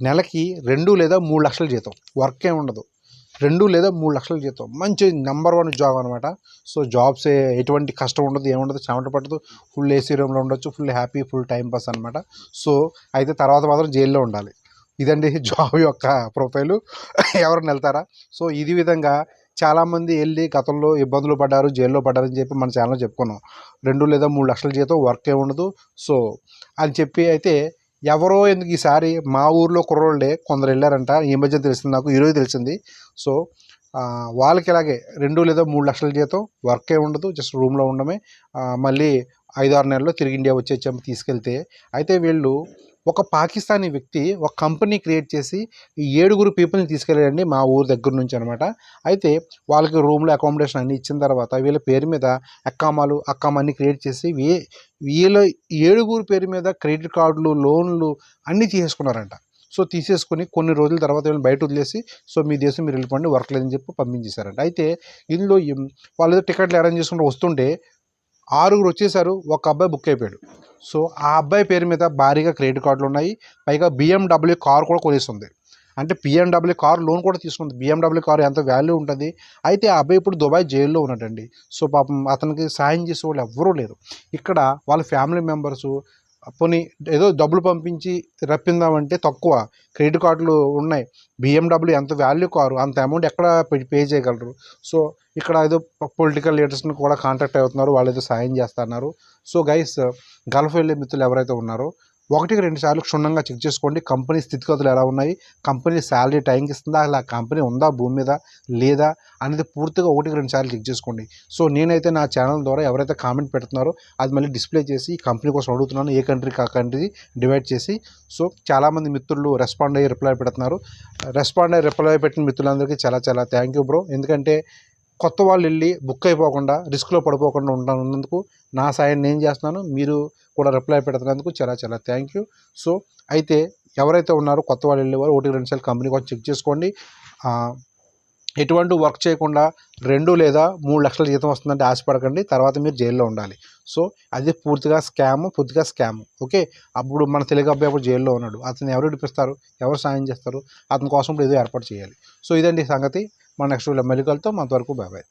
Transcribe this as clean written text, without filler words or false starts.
నెలకి 2 లేదా 3 లక్షల జీతం, వర్క్ ఏమి ఉండదు, 2 లేదా 3 లక్షల జీతం, మంచి నెంబర్ 1 జాబ్ అనమాట. సో జాబ్స్ ఎటువంటి కష్టం ఉండదు, ఏముండదు, చెమట పట్టదు, ఫుల్ ఏసీ రూమ్లో ఉండొచ్చు, full happy, full time pass అనమాట. సో అయితే తర్వాత మాత్రం జైల్లో ఉండాలి. ఇదండి జాబ్ యొక్క ప్రొఫైలు. ఎవరైనా వెళ్తారా? సో ఇది విధంగా చాలామంది వెళ్ళి గతంలో ఇబ్బందులు పడ్డారు, జైల్లో పడ్డారని చెప్పి మన ఛానల్లో చెప్పుకున్నాం. 2 లేదా 3 లక్షల జీతం, వర్క్ ఏ ఉండదు. సో అని చెప్పి అయితే ఎవరో ఎందుకు ఈసారి మా ఊర్లో కుర్రోళ్ళే కొందరు వెళ్ళారంట. ఈ మధ్య తెలిసింది నాకు, ఈరోజు తెలిసింది. సో వాళ్ళకి ఇలాగే 2 లేదా 3 లక్షల జీతం, వర్క్ ఏ ఉండదు, జస్ట్ రూమ్లో ఉండమే. మళ్ళీ 5-6 నెలల్లో తిరిగి ఇండియా వచ్చేచ్చాము తీసుకెళ్తే. అయితే వీళ్ళు ఒక పాకిస్తానీ వ్యక్తి ఒక కంపెనీ క్రియేట్ చేసి ఈ 7 పీపుల్ని తీసుకెళ్ళాడండి మా ఊరు దగ్గర నుంచి అనమాట. అయితే వాళ్ళకి రూమ్లో అకామిడేషన్ అన్నీ ఇచ్చిన తర్వాత వీళ్ళ పేరు మీద అక్కామ అన్నీ క్రియేట్ చేసి వీళ్ళ 7 పేరు మీద క్రెడిట్ కార్డులు, లోన్లు అన్నీ తీసేసుకున్నారంట. సో తీసేసుకుని కొన్ని రోజుల తర్వాత వీళ్ళని బయట వదిలేసి, సో మీ దేశం మీరు వెళ్ళిపోండి, వర్క్ లేదని చెప్పి పంపించేశారంట. అయితే ఇందులో వాళ్ళు ఏదో టికెట్లు అరేంజ్ చేసుకుంటూ వస్తుంటే 6 వచ్చేసారు, ఒక అబ్బాయి బుక్ అయిపోయాడు. సో ఆ అబ్బాయి పేరు మీద భారీగా క్రెడిట్ కార్డులు ఉన్నాయి, పైగా BMW కార్ కూడా కొనేస్తుంది. అంటే BMW కార్ లోన్ కూడా తీసుకుంది. BMW కార్ ఎంత వాల్యూ ఉంటుంది. అయితే ఆ అబ్బాయి ఇప్పుడు దుబాయ్ జైల్లో ఉన్నాడండి. సో పాపం అతనికి సాయం చేసే వాళ్ళు ఎవ్వరూ లేరు. ఇక్కడ వాళ్ళ ఫ్యామిలీ మెంబర్సు పోనీ ఏదో డబ్బులు పంపించి రప్పిందామంటే తక్కువ, క్రెడిట్ కార్డులు ఉన్నాయి, BMW ఎంత వాల్యూ కారు, అంత అమౌంట్ ఎక్కడ పే చేయగలరు. సో ఇక్కడ ఏదో పొలిటికల్ లీడర్స్ని కూడా కాంటాక్ట్ అవుతున్నారు, వాళ్ళు ఏదో సాయం చేస్తున్నారు. సో గైస్, గల్ఫ్ వెళ్ళే మిత్రులు ఎవరైతే ఉన్నారో 1-2 సార్లు క్షుణ్ణంగా చెక్ చేసుకోండి. కంపెనీ స్థితిగతులు ఎలా ఉన్నాయి, కంపెనీ శాలరీ టైంకి ఇస్తుందా, అలా కంపెనీ ఉందా భూమి మీద లేదా అనేది పూర్తిగా 1-2 సార్లు చెక్ చేసుకోండి. సో నేనైతే నా ఛానల్ ద్వారా ఎవరైతే కామెంట్ పెడుతున్నారో అది మళ్ళీ డిస్ప్లే చేసి ఈ కంపెనీ కోసం అడుగుతున్నాను, ఏ కంట్రీకి ఆ కంట్రీ డివైడ్ చేసి. సో చాలామంది మిత్రులు రెస్పాండ్ అయ్యి రిప్లై పెడుతున్నారు. రిప్లై పెట్టిన మిత్రులందరికీ చాలా చాలా థ్యాంక్ యూ బ్రో. ఎందుకంటే కొత్త వాళ్ళు వెళ్ళి బుక్ అయిపోకుండా, రిస్క్లో పడిపోకుండా ఉన్నందుకు నా సాయం నేను చేస్తున్నాను, మీరు కూడా రిప్లై పెడుతున్నందుకు చాలా చాలా థ్యాంక్ యూ. సో అయితే ఎవరైతే ఉన్నారో కొత్త వాళ్ళు వెళ్ళేవారు 1-2 సార్లు కంపెనీ కోసం చెక్ చేసుకోండి. ఎటువంటి వర్క్ చేయకుండా 2 లేదా 3 లక్షల జీతం వస్తుందంటే ఆశపడకండి, తర్వాత మీరు జైల్లో ఉండాలి. సో అది పూర్తిగా స్కామ్. ఓకే, అప్పుడు మన తెలుగు అబ్బాయి అప్పుడు జైల్లో ఉన్నాడు, అతను ఎవరు విడిపిస్తారు, ఎవరు సాయం చేస్తారు, అతని కోసం ఇప్పుడు ఏదో ఏర్పాటు చేయాలి. సో ఇదండి సంగతి. మన నెక్స్ట్ వీడియో మళ్ళీ కలుద్దాం. అంతవరకు బాయ్.